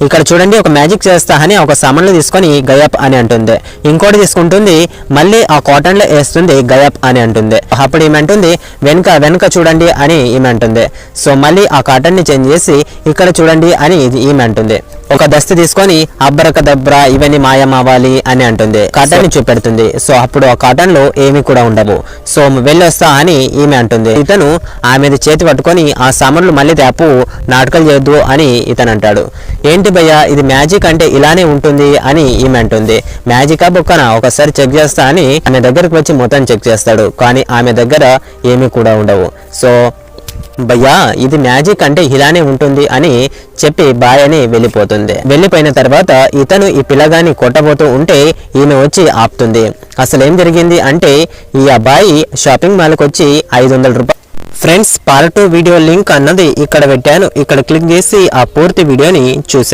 ఇక్కడ చూడండి ఒక మ్యాజిక్ చేస్తా అని ఒక సామాన్లు తీసుకొని గయప్ అని అంటుంది. ఇంకోటి తీసుకుంటుంది మళ్ళీ ఆ కాటన్ లో వేస్తుంది గయప్ అని అంటుంది. అప్పుడు ఏమంటుంది వెనక వెనక చూడండి అని ఈమె అంటుంది. సో మళ్ళీ ఆ కాటన్ ని చేంజ్ చేసి ఇక్కడ చూడండి అని ఈమె అంటుంది. ఒక దస్తి తీసుకొని అబ్బరక దబ్రా ఇవన్నీ మాయమవ్వాలి అని అంటుంది. కాటన్ ని చూపెడుతుంది. సో అప్పుడు ఆ కాటన్ లో ఏమి కూడా ఉండవు. సో వెళ్ళొస్తా అని ఈమె అంటుంది. ఇతను ఆమెది చేతి పట్టుకొని ఆ సామాన్లు మళ్ళీ తేపు నాటకాలు చేయొద్దు అని ఇతను అంటాడు. ఏంటి భయ్యా ఇది మ్యాజిక్ అంటే ఇలానే ఉంటుంది అని ఈమె అంటుంది. మ్యాజికా బుక్కన ఒకసారి చెక్ చేస్తా అని ఆమె దగ్గరకు వచ్చి మొత్తం చెక్ చేస్తాడు. కానీ ఆమె దగ్గర ఏమీ కూడా ఉండవు. సో భయ్యా ఇది మ్యాజిక్ అంటే ఇలానే ఉంటుంది అని చెప్పి బాయ్ అని వెళ్ళిపోతుంది. వెళ్ళిపోయిన తర్వాత ఇతను ఈ పిల్లగాని కొట్టబోతూ ఉంటే ఈమె వచ్చి ఆపుతుంది. అసలు ఏం జరిగింది అంటే ఈ అబ్బాయి షాపింగ్ మాల్కి వచ్చి 500 రూపాయలు. ఫ్రెండ్స్ పార్ట్ 2 వీడియో లింక్ అన్నది ఇక్కడ పెట్టాను. ఇక్కడ క్లిక్ చేసి ఆ పూర్తి వీడియోని చూసే